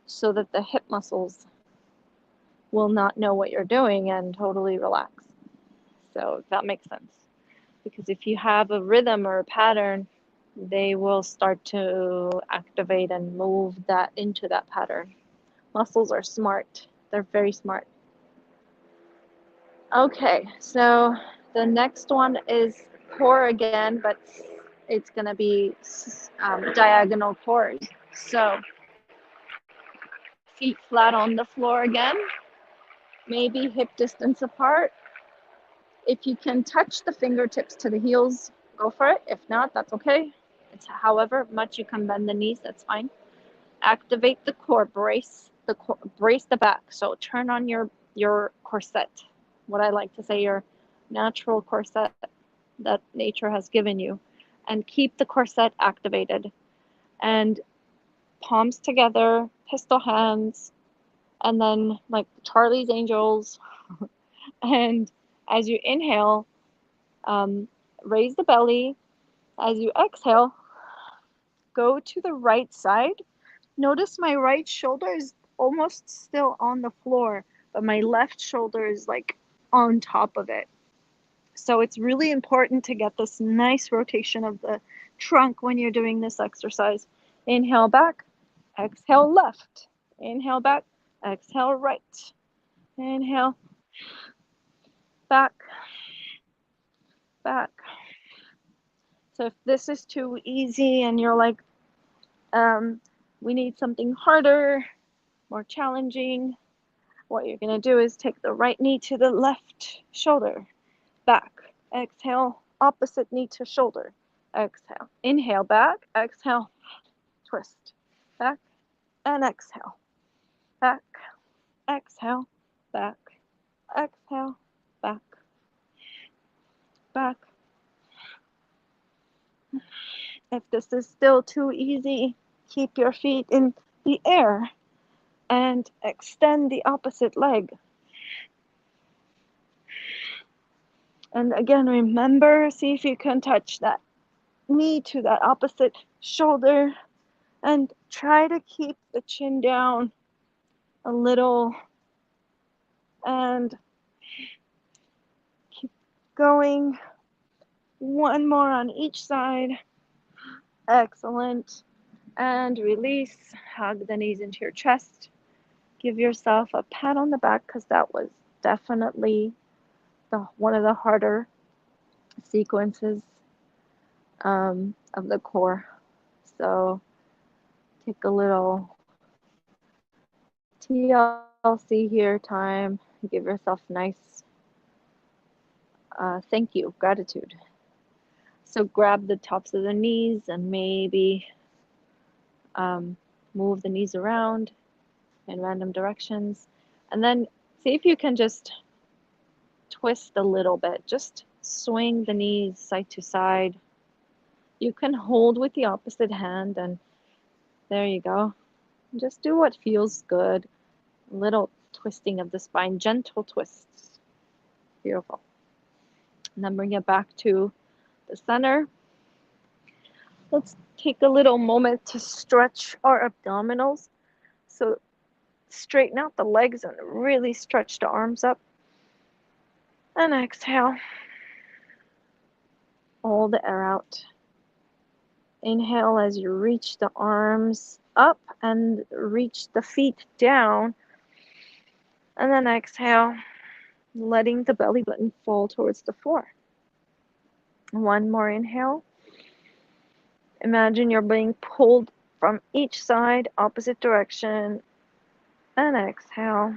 so that the hip muscles will not know what you're doing and totally relax. So if that makes sense. Because if you have a rhythm or a pattern, they will start to activate and move that into that pattern Muscles are smart. They're very smart. Okay, so the next one is core again, but it's going to be diagonal cores. So feet flat on the floor again, maybe hip distance apart. If you can touch the fingertips to the heels, go for it. If not, that's okay. It's however much you can bend the knees, that's fine. Activate the core, brace the back. So turn on your corset. What I like to say, your natural corset that nature has given you, and keep the corset activated. And palms together, pistol hands, and then like Charlie's Angels. And as you inhale, raise the belly. As you exhale, go to the right side. Notice my right shoulder is almost still on the floor, but my left shoulder is like on top of it. So it's really important to get this nice rotation of the trunk when you're doing this exercise. Inhale back, exhale left. Inhale back, exhale right. Inhale back, back. So if this is too easy and you're like, we need something harder, more challenging, what you're going to do is take the right knee to the left shoulder, back, exhale, opposite knee to shoulder, exhale, inhale back, exhale, twist, back, and exhale, back, exhale, back, exhale, back, back. If this is still too easy, keep your feet in the air and extend the opposite leg. And again, remember, see if you can touch that knee to that opposite shoulder and try to keep the chin down a little and keep going. One more on each side. Excellent. And release. Hug the knees into your chest. Give yourself a pat on the back because that was definitely one of the harder sequences of the core. So take a little TLC here time. Give yourself nice thank you, gratitude. So grab the tops of the knees and maybe move the knees around in random directions. And then see if you can just twist a little bit. Just swing the knees side to side. You can hold with the opposite hand, and there you go. Just do what feels good. A little twisting of the spine, gentle twists. Beautiful. And then bring it back to the center. Let's take a little moment to stretch our abdominals. So straighten out the legs and really stretch the arms up. And exhale. All the air out. Inhale as you reach the arms up and reach the feet down. And then exhale, letting the belly button fall towards the floor. One more inhale. Imagine you're being pulled from each side, opposite direction. And exhale.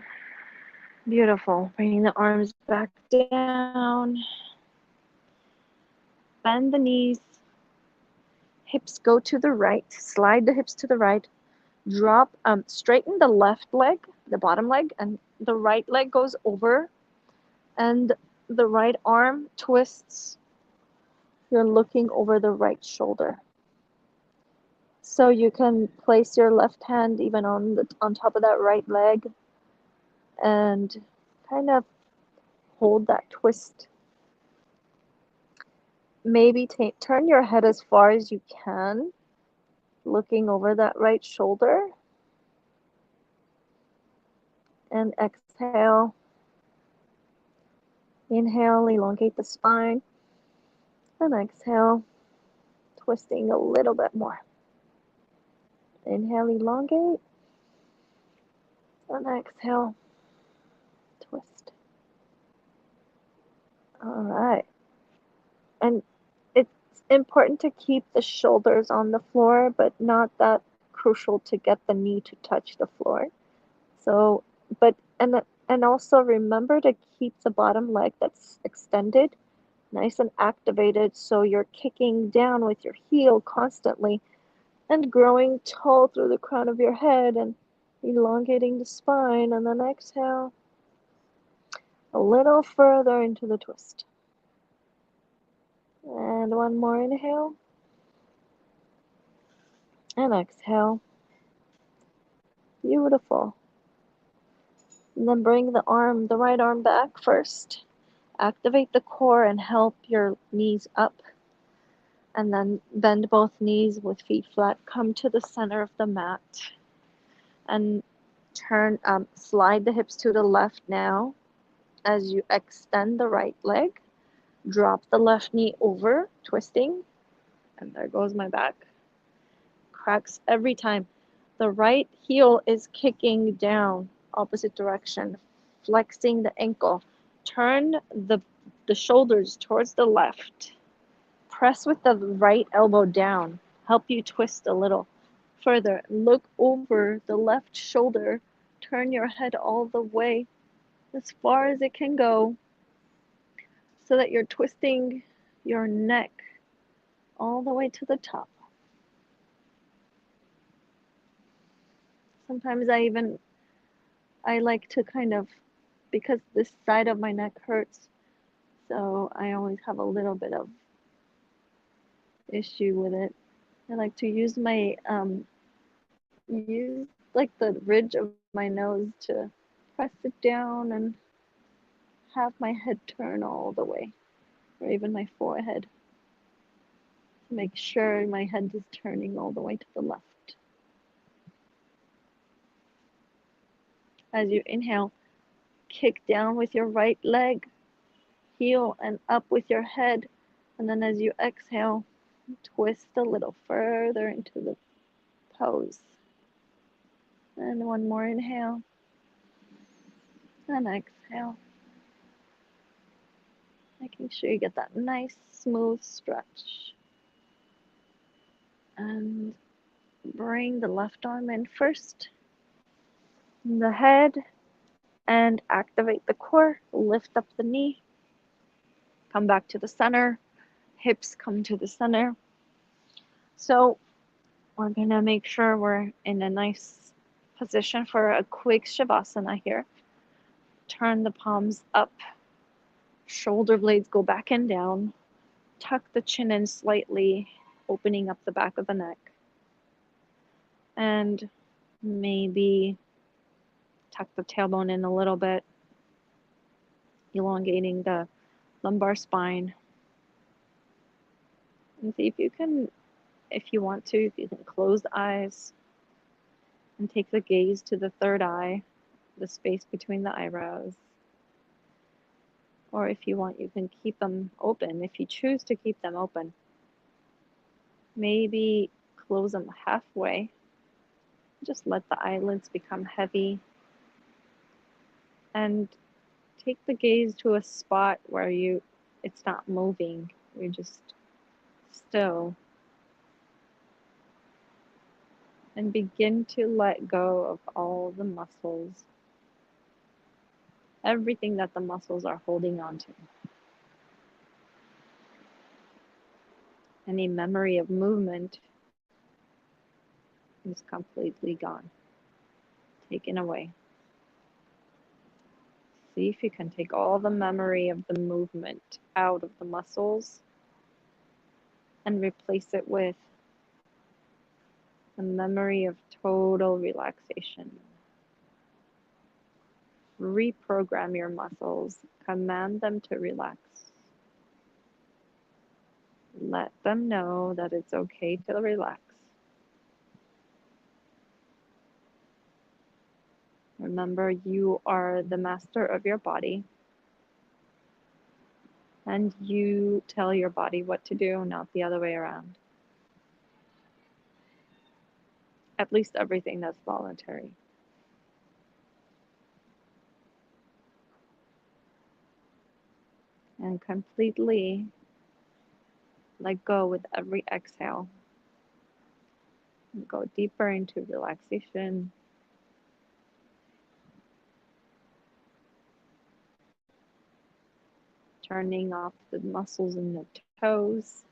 Beautiful. Bringing the arms back down. Bend the knees. Hips go to the right. Slide the hips to the right. Drop, straighten the left leg, the bottom leg, and the right leg goes over. And the right arm twists. You're looking over the right shoulder. So you can place your left hand even on top of that right leg and kind of hold that twist. Maybe turn your head as far as you can, looking over that right shoulder. And exhale. Inhale, elongate the spine. And exhale, twisting a little bit more. Inhale, elongate. And exhale, twist. All right. And it's important to keep the shoulders on the floor, but not that crucial to get the knee to touch the floor. So, but, and also remember to keep the bottom leg that's extended nice and activated so you're kicking down with your heel constantly and growing tall through the crown of your head and elongating the spine. And then exhale a little further into the twist. And one more inhale. And exhale. Beautiful. And then bring the right arm back first. Activate the core and help your knees up. And then bend both knees with feet flat. Come to the center of the mat. And slide the hips to the left now. As you extend the right leg, drop the left knee over, twisting. And there goes my back. Cracks every time. The right heel is kicking down, opposite direction, flexing the ankle. Turn the shoulders towards the left. Press with the right elbow down. Help you twist a little further. Look over the left shoulder. Turn your head all the way as far as it can go so that you're twisting your neck all the way to the top. Sometimes I like to kind of, because this side of my neck hurts, so I always have a little bit of issue with it. I like to use like the ridge of my nose to press it down and have my head turn all the way, or even my forehead. Make sure my head is turning all the way to the left. As you inhale, kick down with your right leg, heel and up with your head. And then as you exhale, twist a little further into the pose. And one more inhale. And exhale. Making sure you get that nice, smooth stretch. And bring the left arm in first. The head. And activate the core. Lift up the knee. Come back to the center. Hips come to the center. So we're going to make sure we're in a nice position for a quick Savasana here. Turn the palms up. Shoulder blades go back and down. Tuck the chin in slightly, opening up the back of the neck. And maybe tuck the tailbone in a little bit, elongating the lumbar spine. And see if you can, if you want to, if you can close the eyes and take the gaze to the third eye, the space between the eyebrows. Or if you want, you can keep them open. If you choose to keep them open, maybe close them halfway. Just let the eyelids become heavy. And take the gaze to a spot where it's not moving. You're just still. And begin to let go of all the muscles. Everything that the muscles are holding on to. Any memory of movement is completely gone, taken away. See if you can take all the memory of the movement out of the muscles and replace it with a memory of total relaxation. Reprogram your muscles, command them to relax. Let them know that it's okay to relax. Remember, you are the master of your body, and you tell your body what to do, not the other way around. At least everything that's voluntary. And completely let go with every exhale. Go deeper into relaxation. Turning off the muscles in the toes.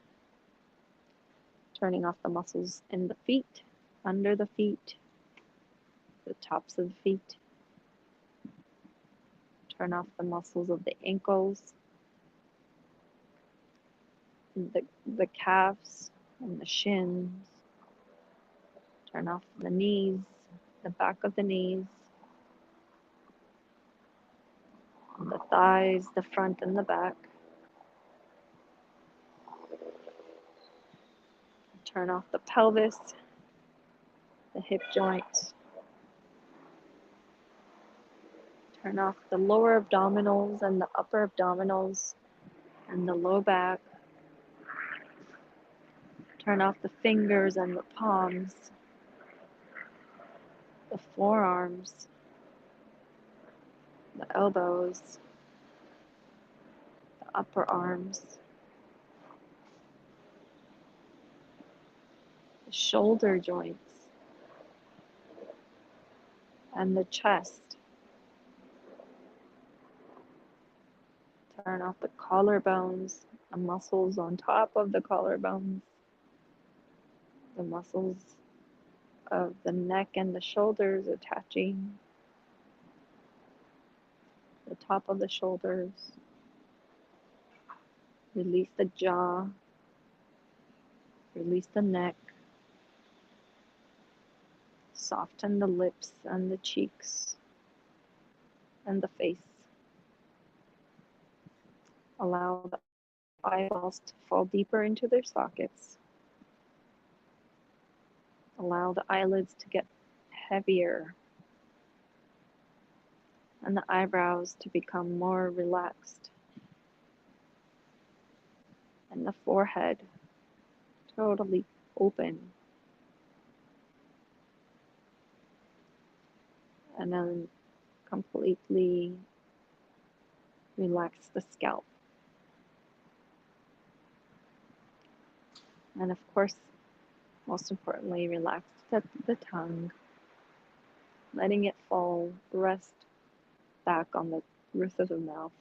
Turning off the muscles in the feet, under the feet, the tops of the feet. Turn off the muscles of the ankles, the calves and the shins. Turn off the knees, the back of the knees, the thighs, the front and the back. Turn off the pelvis, the hip joints. Turn off the lower abdominals and the upper abdominals and the low back. Turn off the fingers and the palms, the forearms, the elbows, the upper arms, the shoulder joints, and the chest. Turn off the collarbones, the muscles on top of the collarbones, the muscles of the neck and the shoulders attaching, the top of the shoulders. Release the jaw, release the neck, soften the lips and the cheeks and the face. Allow the eyeballs to fall deeper into their sockets. Allow the eyelids to get heavier and the eyebrows to become more relaxed and the forehead totally open. And then completely relax the scalp. And of course, most importantly, relax the tongue, letting it fall, rest back on the roof of the mouth.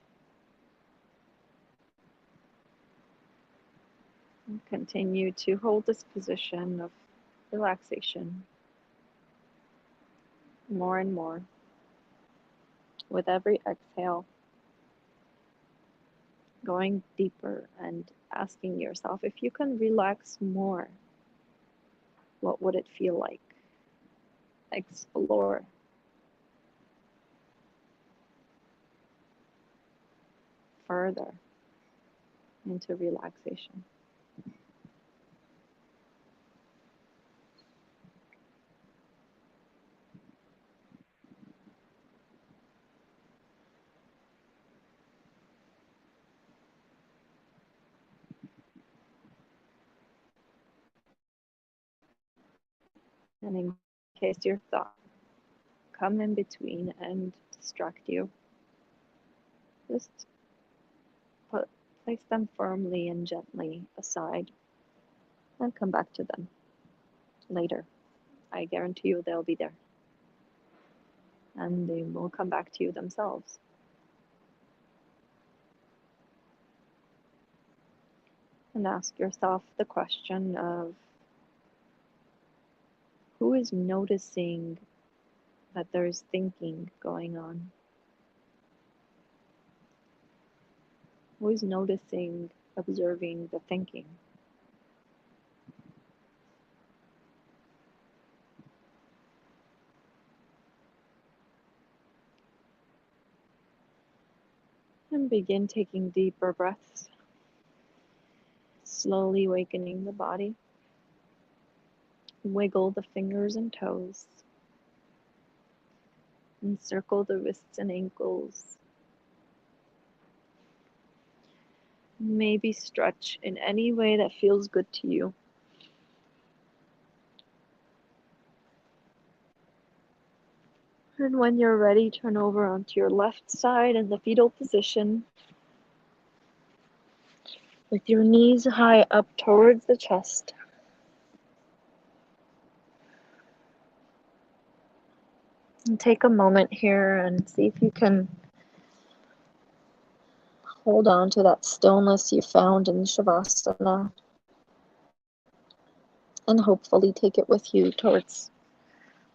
And continue to hold this position of relaxation more and more with every exhale, going deeper and asking yourself, if you can relax more, what would it feel like? Explore. Further into relaxation. And in case your thoughts come in between and distract you, just place them firmly and gently aside and come back to them later. I guarantee you they'll be there. And they will come back to you themselves. And ask yourself the question of, who is noticing that there's thinking going on? Who is noticing, observing the thinking? And begin taking deeper breaths, slowly awakening the body. Wiggle the fingers and toes. Encircle the wrists and ankles. Maybe stretch in any way that feels good to you. And when you're ready, turn over onto your left side in the fetal position. with your knees high up towards the chest. And take a moment here and see if you can hold on to that stillness you found in Savasana, and hopefully take it with you towards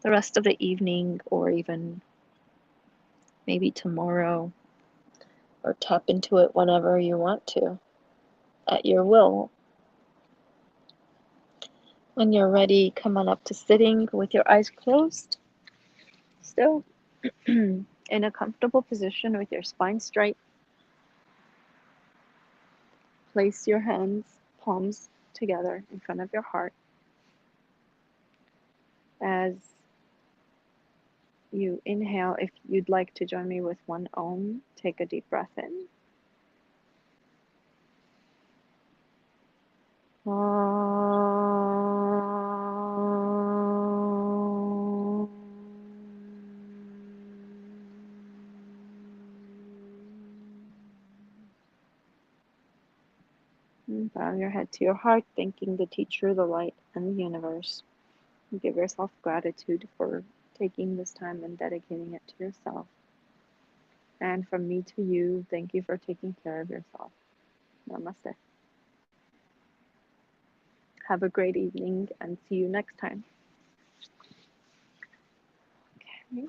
the rest of the evening, or even maybe tomorrow, or tap into it whenever you want to, at your will. When you're ready, come on up to sitting with your eyes closed, still in a comfortable position with your spine straight. Place your hands, palms together in front of your heart. As you inhale, if you'd like to join me with one Om, take a deep breath in. And bow your head to your heart, thanking the teacher, the light, and the universe. And give yourself gratitude for taking this time and dedicating it to yourself. And from me to you, thank you for taking care of yourself. Namaste. Have a great evening and see you next time. Okay.